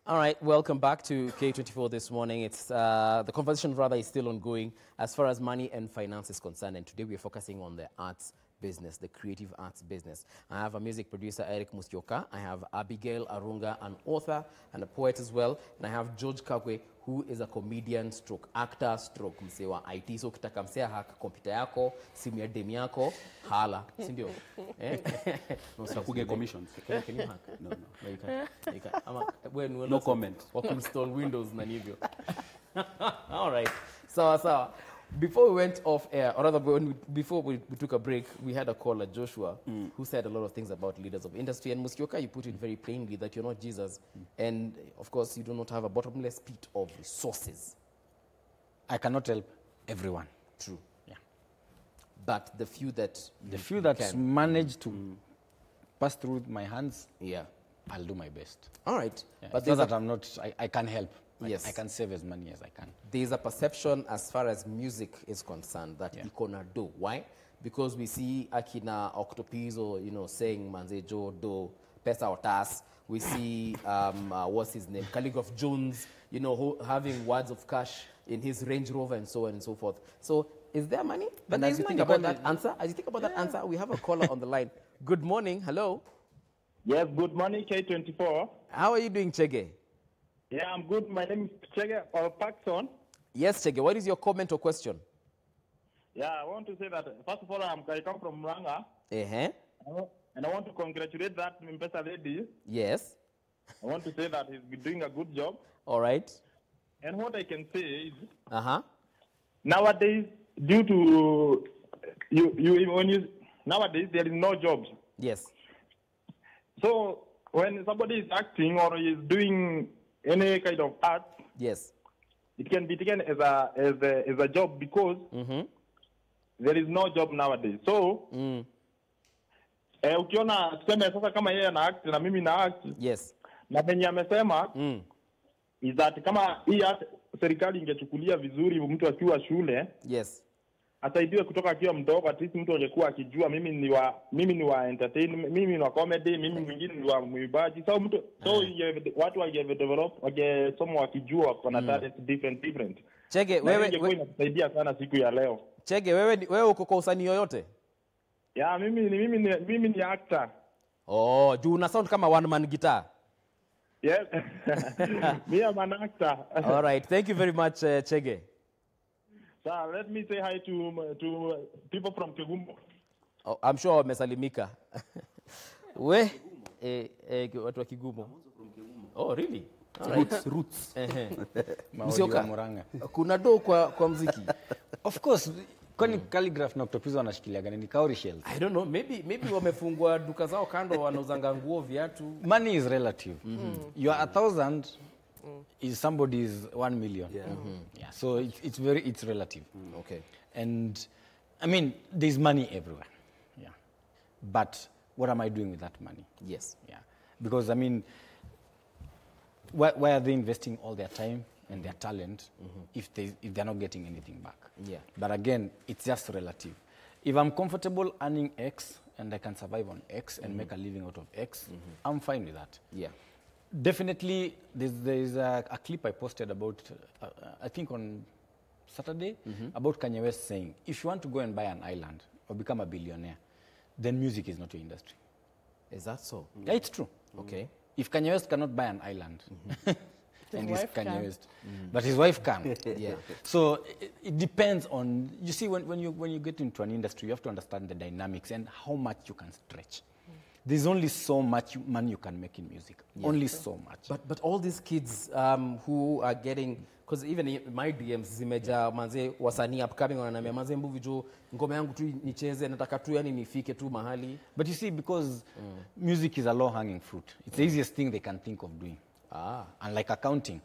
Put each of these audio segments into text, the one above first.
All right, welcome back to K24 this morning. It's the conversation rather is still ongoing as far as money and finance is concerned, and today we're focusing on the arts business, the creative arts business. I have a music producer, Eric Musyoka. I have Abigail Arunga, an author and a poet as well. And I have George Kagwe, who is a comedian stroke actor stroke msee wa IT. So ukitaka msee hack computer yako, simu ya demu yako, hala, si ndio? Kuge commissions. Can you hack? No. No, you can't. You can't. No comment. Install Windows na hivyo. All right. So before we went off air, or rather before we took a break, we had a caller, Joshua, who said a lot of things about leaders of industry. And Musyoka, you put it very plainly that you're not Jesus. And of course, you do not have a bottomless pit of resources. I cannot help everyone. True. Yeah. But the few that manage to pass through my hands, yeah, I'll do my best. All right. Yeah. But it's not that I can help. Yes. I can save as many as I can. There's a perception as far as music is concerned that ikona do. Why? Because we see Akina Octopizo, saying Manze Jo do pesa otas. We see what's his name, Calligraph Jones, having words of cash in his Range Rover and so on and so forth. So is there money? But as you think about that answer, we have a caller on the line. Good morning. Hello. Yes, good morning, K24. How are you doing, Chege? Yeah, I'm good. My name is Chege or Paxson. Yes, Chege. What is your comment or question? Yeah, I want to say that, first of all, I come from Arunga. And I want to congratulate that Mpesa lady. Yes. I want to say that he's been doing a good job. All right. And what I can say is, nowadays, due to nowadays there is no jobs. Yes. So when somebody is acting or is doing any kind of art, yes, it can be taken as a job because there is no job nowadays. So ukiona tuseme sasa kama yeye ana act na mimi na act, yes, na venye amesema is that kama hii serikali ingechukulia vizuri mtu akiwa shule, yes, asaidiwe kutoka akiwa mdogo, at least mtu angekuwa akijua mimi ni wa entertainment, mimi ni wa comedy, mimi mwingine ni wa muibaji. So watu wangedevelop, wangesoma wakijua kuna talent different. Chege, wewe inasaidia sana siku ya leo. Chege, wewe uko kwa usanii yoyote? Yeah, mimi ni actor. Oh, juu una sound kama one man guitar. Yes. Me am an actor. All right. Thank you very much, Chege. So let me say hi to people from Kagwe. Oh, I'm sure wamesalimika. Watu wa Kigumo. Oh, really? Roots. Musyoka, kuna do kwa muziki? Of course. Kwani Calligraph na Octopizo wanashikilia gani? Ni cowrie shells. I don't know. Maybe wamefungua duka zao kando wanauzanga nguo, viatu. Money is relative. You are 1,000 is somebody's 1 million. Yeah. Yeah. So it's relative. Okay. And I mean, there's money everywhere. Yeah. But what am I doing with that money? Yes. Yeah. Because I mean, why are they investing all their time and their talent if they're not getting anything back? Yeah. But again, it's just relative. If I'm comfortable earning X and I can survive on X and make a living out of X, I'm fine with that. Yeah. Definitely, there's a clip I posted about, I think on Saturday, about Kanye West saying, if you want to go and buy an island or become a billionaire, then music is not your industry. Is that so? Yeah, it's true. Okay. If Kanye West cannot buy an island, and he's Kanye West, but his wife can. Yeah. So it depends on, you see, when you get into an industry, you have to understand the dynamics and how much you can stretch. There's only so much money you can make in music. Yeah. Only so much. But all these kids who are getting, because even in my DMs zimeja manze wasanii upcoming wananiambia manze mbuvi jo ngoma yangu tu nicheze nataka tu yani nifike tu mahali. But you see, because music is a low hanging fruit. It's the easiest thing they can think of doing. Unlike accounting,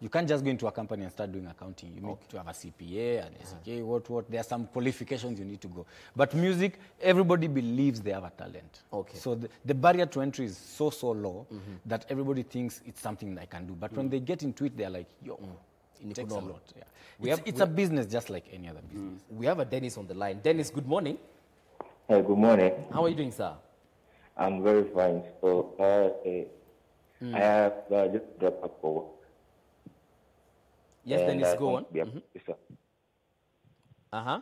you can't just go into a company and start doing accounting. You need to have a CPA, an SK, what. There are some qualifications you need to go. But music, everybody believes they have a talent. Okay. So the barrier to entry is so low that everybody thinks it's something that I can do. But when they get into it, they're like, yo, it takes a lot. Yeah. It's a business just like any other business. We have a Dennis on the line. Dennis, good morning. Hey, good morning. How are you doing, sir? I'm very fine. So, I have just dropped up for work. Yes, And Dennis, I go on. want to be a producer. Uh-huh.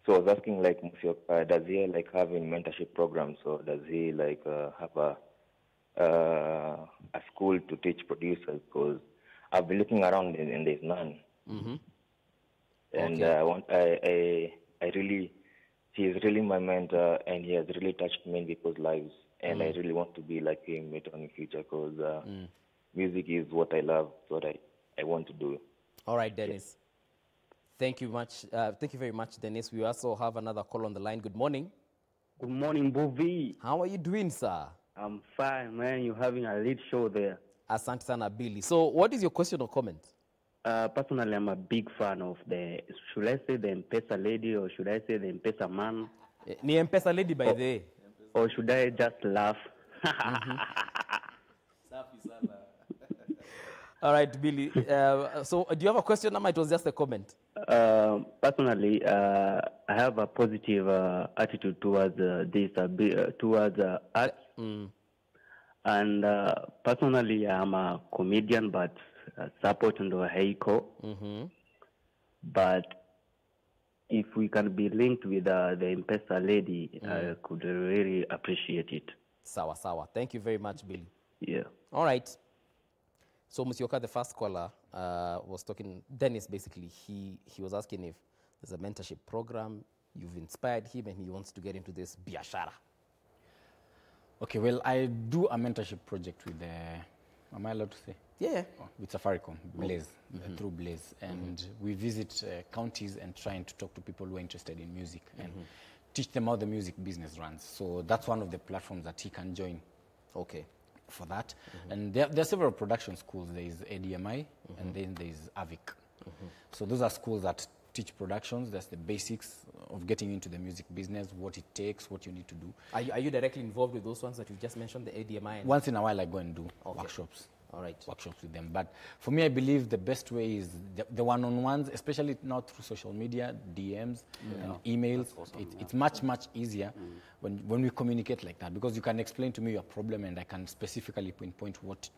So I was asking, like, Musyoka, does he like having mentorship programs, or does he like have a school to teach producers? Because I've been looking around and there's none. Mm-hmm. And Okay. I really, he is really my mentor, and he has really touched many people's lives. And I really want to be like him later in the future, because music is what I love, what I want to do. All right, Dennis. Thank you much. Thank you very much, Dennis. We also have another call on the line. Good morning. Good morning, Bovi. How are you doing, sir? I'm fine, man. You're having a lead show there. Asante sana, Billy. So what is your question or comment? Personally, I'm a big fan of should I say the M-Pesa lady, or should I say the M-Pesa man? Ni M-Pesa lady by the way. Or should I just laugh? All right, Billy. So do you have a question, or it was just a comment? Personally, I have a positive attitude towards towards art. And personally, I'm a comedian, but support and Heiko. But if we can be linked with the M-Pesa lady, I could really appreciate it. Sawa, sawa. Thank you very much, Billy. Yeah. All right. So Musyoka, the first caller, was talking, Dennis basically, he was asking if there's a mentorship program, you've inspired him and he wants to get into this biashara. Okay, well, I do a mentorship project with am I allowed to say? Yeah. Oh, with Safaricom, Blaze, through Blaze. And we visit counties and trying to talk to people who are interested in music and teach them how the music business runs. So that's one of the platforms that he can join. Okay. For that. And there are several production schools. There is ADMI and then there is AVIC. So those are schools that teach productions. That's the basics of getting into the music business, what it takes, what you need to do. Are you directly involved with those ones that you just mentioned, the ADMI? And Once in a while I go and do workshops. All right. Workshops with them. But for me, I believe the best way is the one-on-ones, especially now through social media, DMs and emails. Awesome, It's much, much easier when we communicate like that, because you can explain to me your problem and I can specifically pinpoint what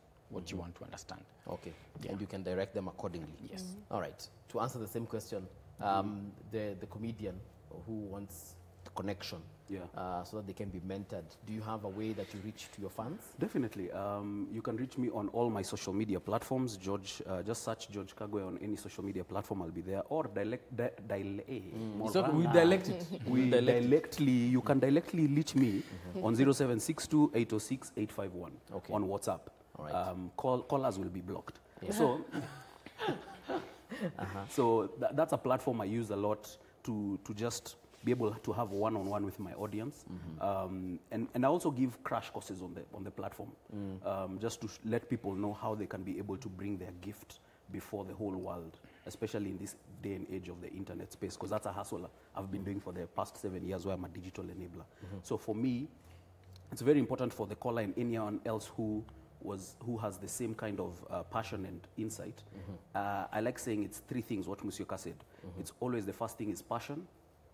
you want to understand. Okay. And you can direct them accordingly. Yes. All right. To answer the same question, the comedian who wants the connection, so that they can be mentored, do you have a way that you reach to your fans? Definitely. You can reach me on all my social media platforms. George, just search George Kagwe on any social media platform. I'll be there. Or you can directly reach me on 0762 806 851 on WhatsApp. All right. Callers will be blocked. So, so that's a platform I use a lot to just be able to have one-on-one with my audience, and I also give crash courses on the platform, just to let people know how they can be able to bring their gift before the whole world, especially in this day and age of the internet space, because that's a hustle I've been doing for the past 7 years, where I'm a digital enabler. So for me, it's very important for the caller and anyone else who has the same kind of passion and insight. I like saying it's three things, what Musyoka said. It's always the first thing is passion,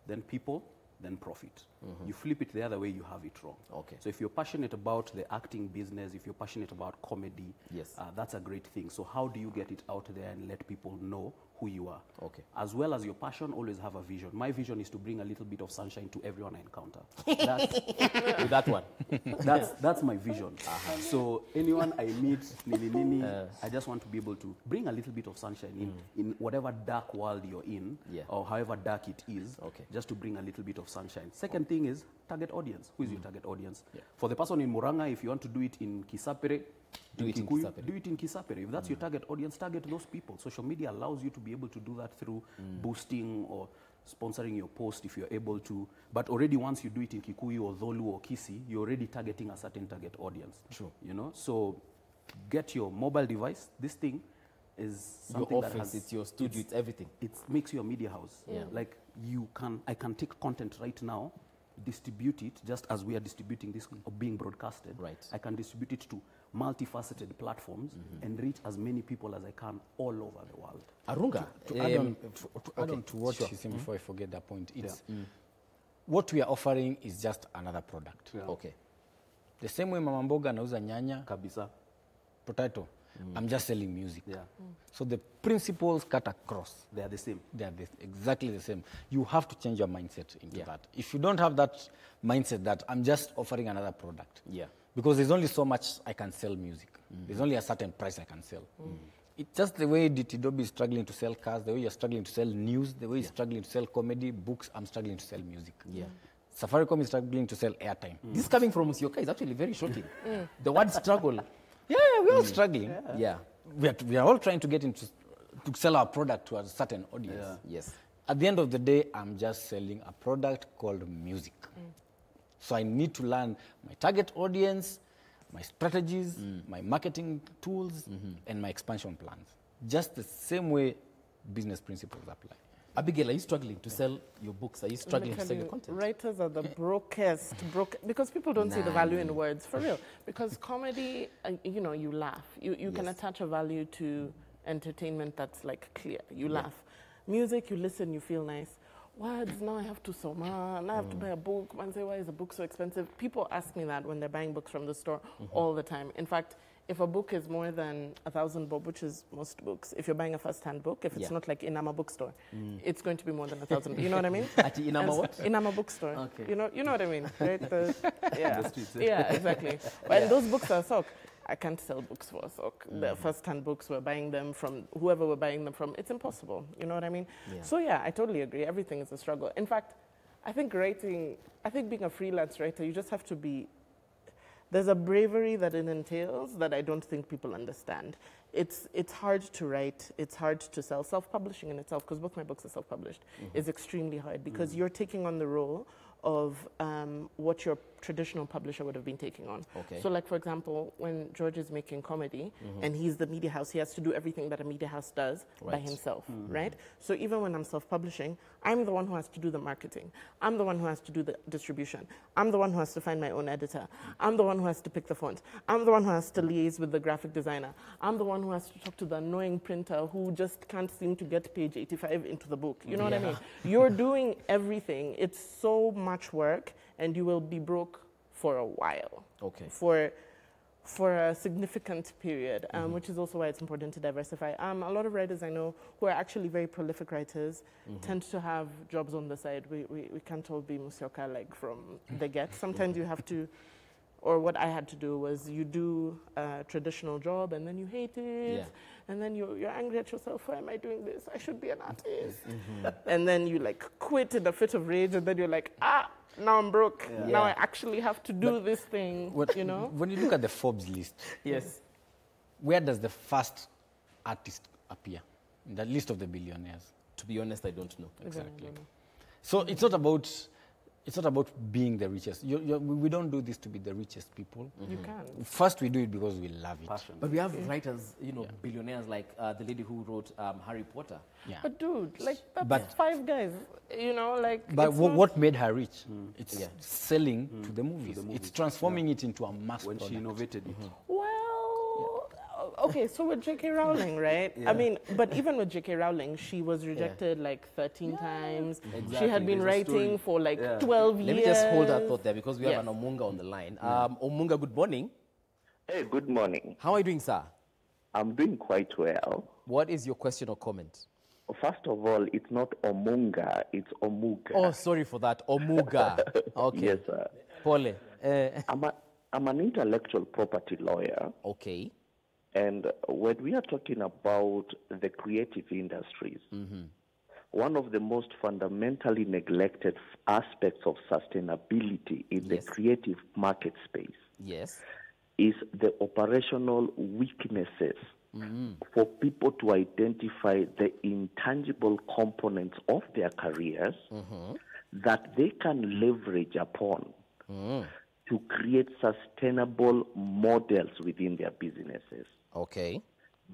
then people, then profit. You flip it the other way, you have it wrong. Okay. So if you're passionate about the acting business, if you're passionate about comedy, that's a great thing. So how do you get it out there and let people know who you are? Okay. As well as your passion, always have a vision. My vision is to bring a little bit of sunshine to everyone I encounter. With that one. That's my vision. So anyone I meet, I just want to be able to bring a little bit of sunshine in whatever dark world you're in, or however dark it is, just to bring a little bit of sunshine. Second thing is target audience. Who is your target audience? For the person in Muranga, if you want to do it in Kisapere, do it in Kisapere. If that's your target audience, target those people. Social media allows you to be able to do that through boosting or sponsoring your post if you're able to. But already once you do it in Kikuyu or Dholu or Kisi, you're already targeting a certain target audience. True. You know, so get your mobile device. This thing is something your office, that has, it's your studio, it's everything. It makes you a media house. Like I can take content right now, distribute it just as we are distributing this or being broadcasted. Right. I can distribute it to multifaceted platforms and reach as many people as I can all over the world. Arunga, to add on to what she's saying before I forget that point, it's what we are offering is just another product. Okay. The same way Mama Mboga anauza nyanya kabisa, potato. I'm just selling music. Yeah. So the principles cut across. They are the same. They are exactly the same. You have to change your mindset into that. If you don't have that mindset that I'm just offering another product, because there's only so much I can sell music. There's only a certain price I can sell. It's just the way Ditidobi is struggling to sell cars, the way you're struggling to sell news, the way you're struggling to sell comedy, books, I'm struggling to sell music. Safaricom is struggling to sell airtime. This coming from Musyoka is actually very shocking. The word struggle. Yeah, we're all struggling. Yeah. We are all trying to get into to sell our product to a certain audience. Yes. At the end of the day, I'm just selling a product called music. So I need to learn my target audience, my strategies, my marketing tools, and my expansion plans. Just the same way business principles apply. Abigail, are you struggling to sell your books? Are you struggling to sell your content? Writers are the brokest, because people don't see the value in words, for real. Because comedy, you know, you laugh. You can attach a value to entertainment that's like clear. You laugh. Music, you listen, you feel nice. Words, now I have to sew, man. I have to buy a book. Man say, why is a book so expensive? People ask me that when they're buying books from the store all the time. In fact, if a book is more than 1,000 bob, which is most books, if you're buying a first-hand book, if it's not like Inama bookstore, it's going to be more than 1,000. You know what I mean? At Inama what? Inama bookstore. Okay. You know what I mean, right? The streets, Yeah, exactly. When those books are sock, I can't sell books for a sock. The first-hand books, we're buying them from whoever we're buying them from. It's impossible. You know what I mean? Yeah. So yeah, I totally agree. Everything is a struggle. In fact, I think being a freelance writer, you just have to be. There's a bravery that it entails that I don't think people understand. It's hard to write. It's hard to sell. Self-publishing in itself, because both my books are self-published, is extremely hard because you're taking on the role of what your traditional publisher would have been taking on. Okay. So like, for example, when George is making comedy and he's the media house, he has to do everything that a media house does by himself, right? So even when I'm self-publishing, I'm the one who has to do the marketing. I'm the one who has to do the distribution. I'm the one who has to find my own editor. I'm the one who has to pick the font. I'm the one who has to liaise with the graphic designer. I'm the one who has to talk to the annoying printer who just can't seem to get page 85 into the book. You know what I mean? You're doing everything. It's so much work, and you will be broke for a while. Okay. For a significant period, which is also why it's important to diversify. A lot of writers I know who are actually very prolific writers tend to have jobs on the side. We can't all be Musyoka like from the get. Sometimes you have to, or what I had to do was you do a traditional job and then you hate it, and then you're angry at yourself. Why am I doing this? I should be an artist. And then you like quit in a fit of rage, and then you're like, now I'm broke. Now I actually have to do this thing, you know? When you look at the Forbes list, where does the first artist appear? In the list of the billionaires. To be honest, I don't know. Exactly. So it's not about being the richest. We don't do this to be the richest people. You can. First, we do it because we love it. Passion. But we have writers, you know, billionaires like the lady who wrote Harry Potter. Yeah. But dude, like that's 5 guys, you know, like. But what made her rich? It's selling to the movies. It's transforming it into a mass when product. she innovated it. Well, okay, so with J.K. Rowling, right? I mean, but even with J.K. Rowling, she was rejected like 13 times. Exactly. She had been There's a writing story. for like 12 years. Let me just hold that thought there because we have an Omunga on the line. Omunga, good morning. Hey, good morning. How are you doing, sir? I'm doing quite well. What is your question or comment? First of all, it's not Omunga, it's Omuga. Oh, sorry for that. Omuga. Okay. Yes, sir. Pole. I'm an intellectual property lawyer. Okay. And when we are talking about the creative industries, one of the most fundamentally neglected aspects of sustainability in the creative market space is the operational weaknesses for people to identify the intangible components of their careers that they can leverage upon to create sustainable models within their businesses. Okay.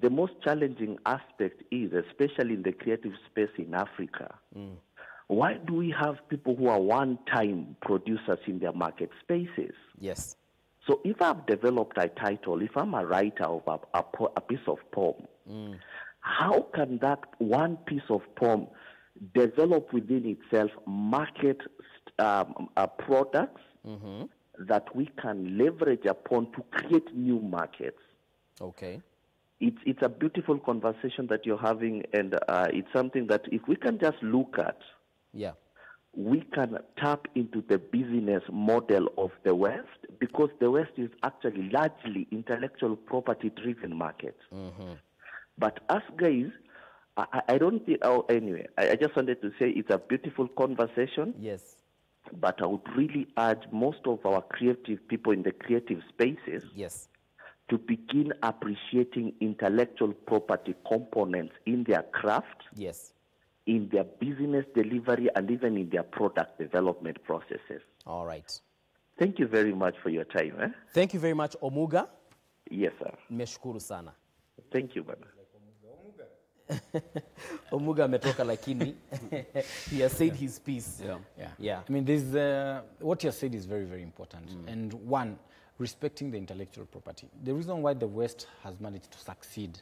The most challenging aspect is, especially in the creative space in Africa, why do we have people who are one-time producers in their market spaces? Yes. So if I've developed a title, if I'm a writer of a piece of poem, how can that one piece of poem develop within itself market products that we can leverage upon to create new markets? Okay. It's a beautiful conversation that you're having, and it's something that if we can just look at, Yeah. we can tap into the business model of the West, because the West is actually largely intellectual property-driven market. But us guys, I don't think, anyway, I just wanted to say it's a beautiful conversation. Yes. But I would really urge most of our creative people in the creative spaces Yes. to begin appreciating intellectual property components in their craft, Yes. in their business delivery, and even in their product development processes. All right. Thank you very much for your time. Eh? Thank you very much, Omuga. Yes, sir. Nimeshukuru sana. Thank you, brother. Omuga ametoka lakini he has said his piece. Yeah. I mean, there's, what you said is very, very important. And one, respecting the intellectual property. The reason why the West has managed to succeed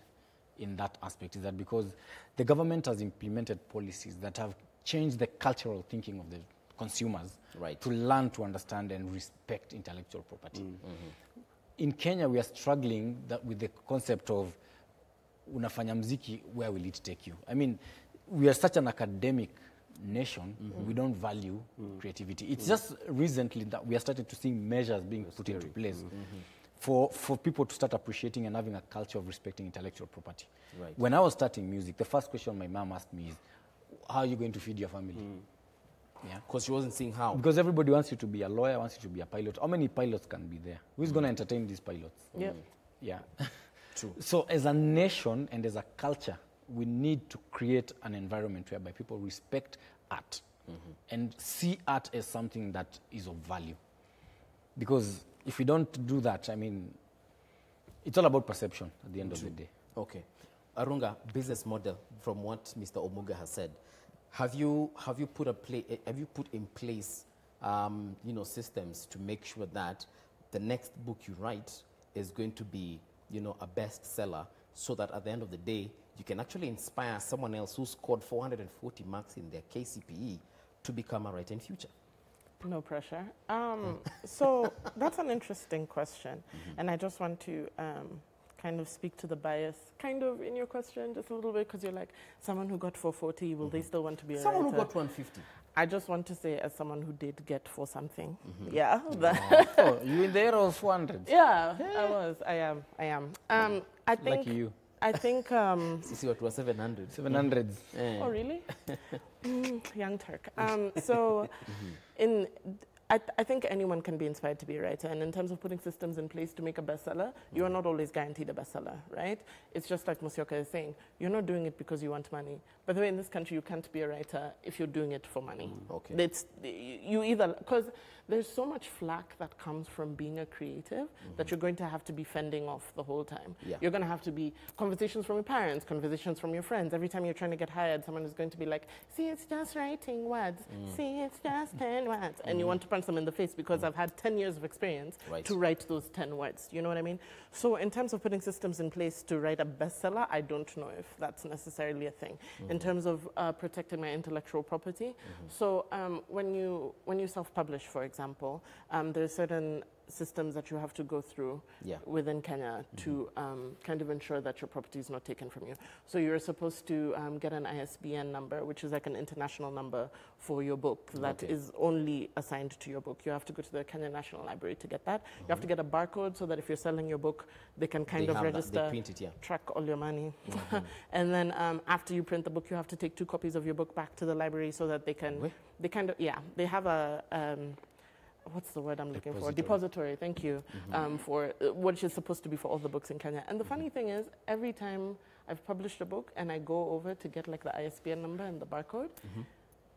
in that aspect is that because the government has implemented policies that have changed the cultural thinking of the consumers to learn to understand and respect intellectual property. In Kenya, we are struggling with the concept of unafanya mziki, where will it take you? I mean, we are such an academic nation, we don't value creativity. It's just recently that we are starting to see measures being put into place for people to start appreciating and having a culture of respecting intellectual property. When I was starting music, the first question my mom asked me is, how are you going to feed your family? Yeah, because she wasn't seeing how. Because everybody wants you to be a lawyer, wants you to be a pilot. How many pilots can be there? Who's going to entertain these pilots? Yeah. True. So as a nation and as a culture, we need to create an environment whereby people respect art and see art as something that is of value. Because if we don't do that, I mean, it's all about perception at the end of the day. Okay. Arunga, business model, from what Mr. Omuga has said, have you put in place systems to make sure that the next book you write is going to be a bestseller, so that at the end of the day, you can actually inspire someone else who scored 440 marks in their KCPE to become a writer in future? No pressure. So that's an interesting question. And I just want to kind of speak to the bias kind of in your question just a little bit, because you're like, someone who got 440, will they still want to be a someone writer? Who got 150. I just want to say, as someone who did get 4 something, yeah. Oh, you in the era of 400? Yeah, I am. I think. Lucky you. I think. See what was 700. 700s. Oh, really? Young Turk. So, I think anyone can be inspired to be a writer. And in terms of putting systems in place to make a bestseller, you are not always guaranteed a bestseller, right? It's just like Musyoka is saying, you're not doing it because you want money. By the way, in this country, you can't be a writer if you're doing it for money. Okay. You either, because there's so much flack that comes from being a creative that you're going to have to be fending off the whole time. Yeah. You're going to have to be conversations from your parents, conversations from your friends. Every time you're trying to get hired, someone is going to be like, see, it's just writing words. See, it's just 10 words. And you want to punch them in the face because I've had 10 years of experience to write those 10 words. You know what I mean? So in terms of putting systems in place to write a bestseller, I don't know if that's necessarily a thing. In terms of protecting my intellectual property, so when you self-publish, for example, there's certain systems that you have to go through within Kenya to kind of ensure that your property is not taken from you. So you're supposed to get an ISBN number, which is like an international number for your book that is only assigned to your book. You have to go to the Kenya National Library to get that. You have to get a barcode so that if you're selling your book, they can kind of register, they print it, track all your money. And then after you print the book, you have to take 2 copies of your book back to the library so that they can, they have a, what's the word I'm looking for? Depository, thank you, for what is supposed to be for all the books in Kenya. And the funny thing is, every time I've published a book and I go over to get like the ISBN number and the barcode,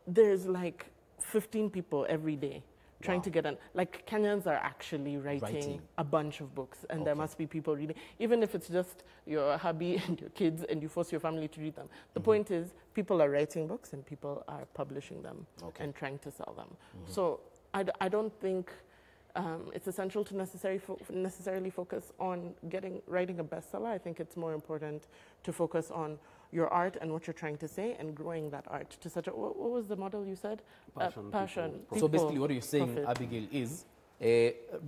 there's like 15 people every day trying to get an, like Kenyans are actually writing a bunch of books, and there must be people reading, even if it's just your hubby and your kids and you force your family to read them. The point is, people are writing books and people are publishing them and trying to sell them. So I don't think it's essential to necessarily focus on writing a bestseller. I think it's more important to focus on your art and what you're trying to say and growing that art to such a, what was the model you said? Passion. So basically what you're saying, Abigail, is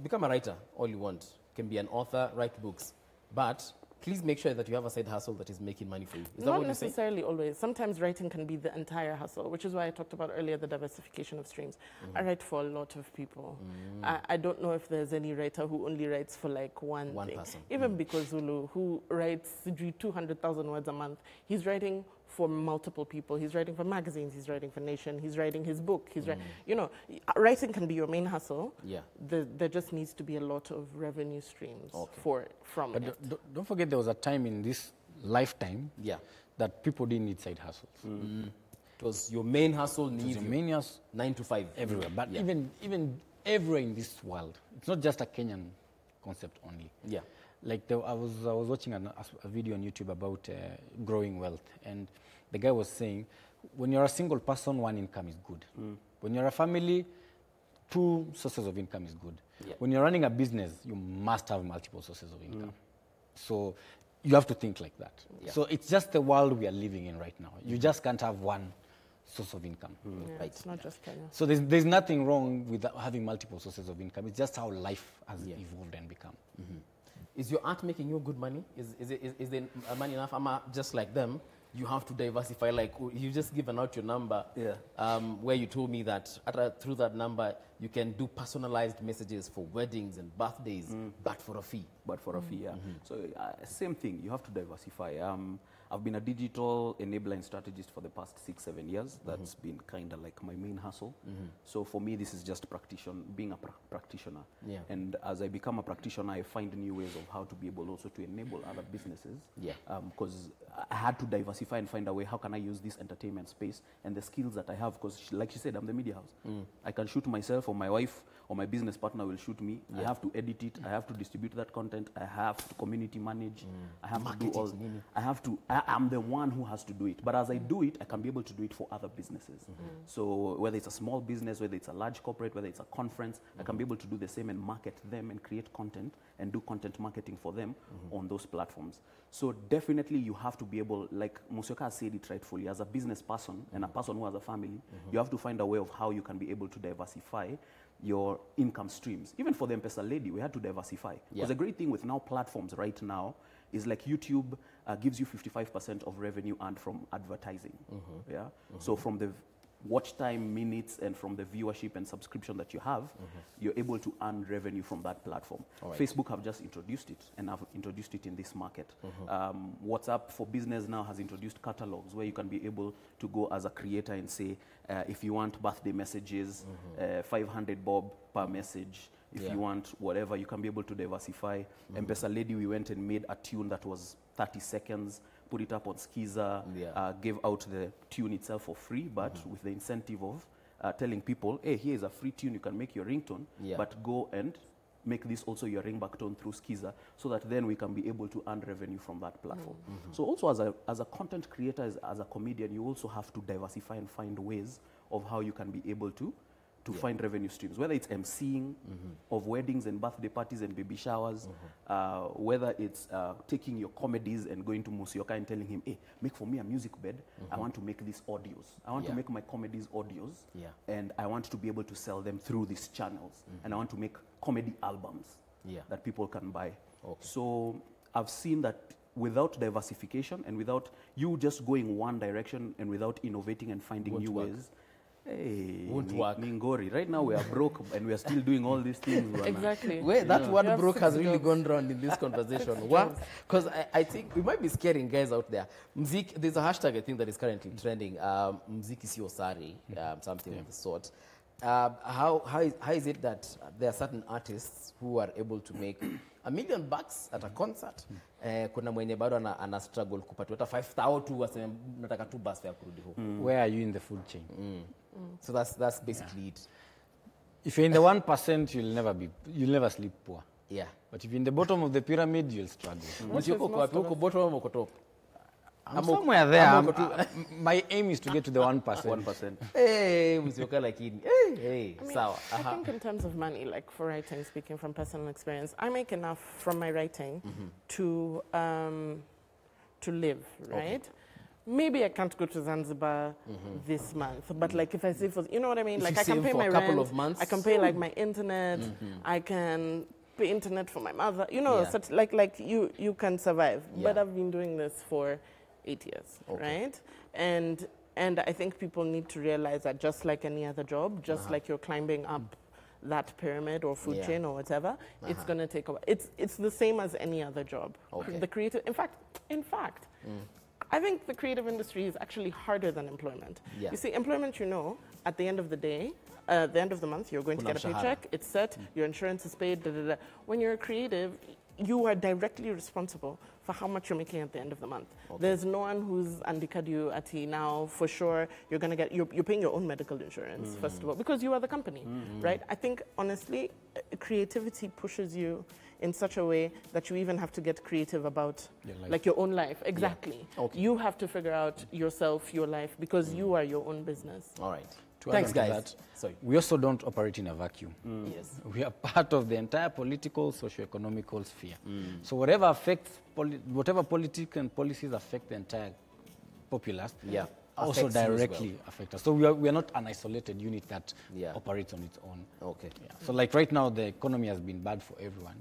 become a writer all you want. You can be an author, write books, but please make sure that you have a side hustle that is making money for you. Is that Not what you say? necessarily always. Sometimes writing can be the entire hustle, which is why I talked about earlier the diversification of streams. I write for a lot of people. I don't know if there's any writer who only writes for like one thing. person. Even because Zulu, who writes 200,000 words a month, he's writing for multiple people. He's writing for magazines, he's writing for Nation, he's writing his book. He's you know, writing can be your main hustle. Yeah. There just needs to be a lot of revenue streams from But it. don't forget there was a time in this lifetime Yeah. that people didn't need side hustles. It was your main hustle needs Your you. main hustle 9 to 5. everywhere. But Yeah. even everywhere in this world, it's not just a Kenyan concept only. Yeah. Like I was watching a video on YouTube about growing wealth, and the guy was saying, when you're a single person, one income is good. When you're a family, 2 sources of income is good. Yeah. When you're running a business, you must have multiple sources of income. So you have to think like that. Yeah. So it's just the world we are living in right now. You just can't have one source of income. Yeah, Right. it's not just Kenya. So there's nothing wrong with having multiple sources of income. It's just how life has evolved and become. Is your art making you good money? Is there money enough? Am I just like them? You have to diversify. Like you just given out your number, where you told me that through that number you can do personalized messages for weddings and birthdays, but for a fee. But for a fee, yeah. So same thing, you have to diversify. I've been a digital enabler and strategist for the past 6-7 years. That's been kind of like my main hustle. So for me, this is just being a practitioner. Yeah. And as I become a practitioner, I find new ways of how to be able also to enable other businesses. Yeah. Because I had to diversify and find a way, how can I use this entertainment space and the skills that I have? Because like she said, I'm the media house. I can shoot myself, or my wife or my business partner will shoot me. I have to edit it. I have to distribute that content. I have to community manage. I have to do all. I'm the one who has to do it. But as I do it, I can be able to do it for other businesses. So whether it's a small business, whether it's a large corporate, whether it's a conference, I can be able to do the same and market them and create content and do content marketing for them on those platforms. So definitely you have to be able, like Musyoka said it rightfully, as a business person and a person who has a family, you have to find a way of how you can be able to diversify your income streams. Even for the M-Pesa lady, we had to diversify. Because the great thing with now platforms right now is like YouTube gives you 55% of revenue earned from advertising. So from the watch time, minutes, and from the viewership and subscription that you have, you're able to earn revenue from that platform. Facebook have just introduced it, and have introduced it in this market. WhatsApp for Business now has introduced catalogs where you can be able to go as a creator and say, if you want birthday messages, 500 bob per message. If you want whatever, you can be able to diversify. M-Pesa lady, we went and made a tune that was 30 seconds, put it up on Skiza, gave out the tune itself for free, but with the incentive of telling people, hey, here's a free tune, you can make your ringtone, but go and make this also your ringback tone through Skiza, so that then we can be able to earn revenue from that platform. So also as a content creator, as a comedian, you also have to diversify and find ways of how you can be able to find revenue streams, whether it's emceeing of weddings and birthday parties and baby showers, whether it's taking your comedies and going to Musyoka and telling him, hey, make for me a music bed. I want to make these audios. I want to make my comedies audios, and I want to be able to sell them through these channels. And I want to make comedy albums that people can buy. So I've seen that without diversification and without you just going one direction and without innovating and finding new ways, hey, won't work. Mingori. Right now we are broke and we are still doing all these things. Exactly. Wait, that word broke has really jobs. gone round in this conversation. What? Because I think we might be scaring guys out there. Mziki, there's a hashtag I think that is currently trending. Mziki sio sari, something of the sort. How is it that there are certain artists who are able to make $1 million at a concert? Kuna mwenye bado ana struggle kupata hata 5,000 tu waseme nataka tu bus fare kurudi huko. Where are you in the food chain? So that's basically it. If you're in the 1%, you'll never sleep poor. Yeah. But if you're in the bottom of the pyramid, you'll struggle. Musyoka uko wapi? Uko bottom uko top? I'm somewhere there. My aim is to get to the 1%. 1%. Hey, Musyoka lakini. Hey, I mean, sawa. I think in terms of money, like for writing, speaking from personal experience, I make enough from my writing to live, right? Maybe I can't go to Zanzibar this month, but like if I save for, you know what I mean? If like you I can save pay for my a couple rent, of months. I can pay like my internet, I can pay internet for my mother. You know, such like you can survive. But I've been doing this for 8 years, right? And I think people need to realize that just like any other job, just like you're climbing up that pyramid or food chain or whatever, it's going to take a while. It's the same as any other job. The creative, in fact, I think the creative industry is actually harder than employment. You see, employment, you know, at the end of the day, at the end of the month, you're going to get a paycheck, it's set, your insurance is paid, When you're a creative, you are directly responsible for how much you're making at the end of the month. There's no one who's undercut you at now. For sure, you're going to get, you're paying your own medical insurance, first of all, because you are the company, right? I think, honestly, creativity pushes you in such a way that you even have to get creative about like your own life. Exactly. You have to figure out yourself, your life, because you are your own business. All right. Thanks, guys. We also don't operate in a vacuum. Yes. We are part of the entire political, socio-economical sphere. So whatever affects, whatever politics and policies affect the entire populace, also directly affect us. So we are not an isolated unit that operates on its own. So like right now, the economy has been bad for everyone.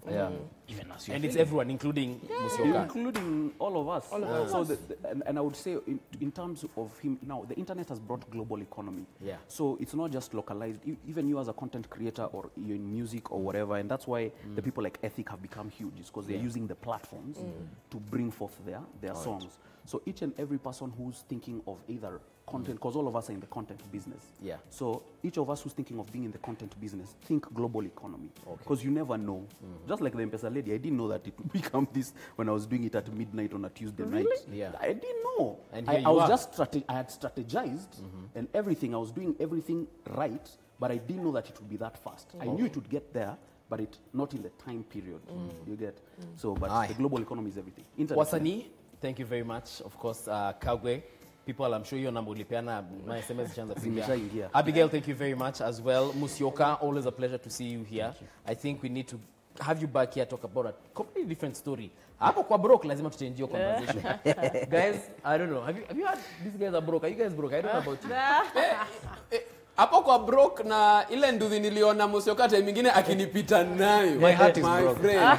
Even us. And it's everyone, including Musyoka. Including all of us. So and I would say, in terms of him, now, the internet has brought global economy. So it's not just localized. Even you as a content creator, or you're in music or whatever, and that's why the people like Ethic have become huge, is because they're using the platforms to bring forth their songs. So each and every person who's thinking of either content, because all of us are in the content business. So each of us who's thinking of being in the content business, think global economy. Because you never know. Just like the M-Pesa lady, I didn't know that it would become this when I was doing it at midnight on a Tuesday night. I didn't know. And I had strategized and everything. I was doing everything right, but I didn't know that it would be that fast. I knew it would get there, but it not in the time period. You get? So, but the global economy is everything. Wasani, thank you very much. Of course, Kagwe, people, I'm sure your number will my SMS chance. Abigail, thank you very much as well. Musyoka, always a pleasure to see you here. I think we need to have you back here talk about a completely different story. Hapo kwa broke, lazima tuchange your conversation. Guys, I don't know. Have you heard these guys are broke? Are you guys broke? I don't know about you. Hapo kwa broke na ile nduthi niliona Musyoka time nyingine akinipita nayo. My heart is broke. Friend.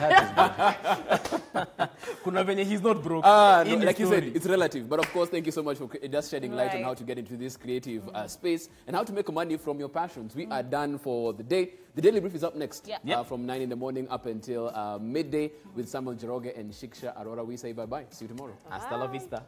Kuna venye he's not broke. No, like you said, it's relative. But of course, thank you so much for just shedding light on how to get into this creative space and how to make money from your passions. We are done for the day. The Daily Brief is up next from 9 in the morning up until midday with Samuel Jeroge and Shiksha Arora. We say bye-bye. See you tomorrow. Hasta la vista.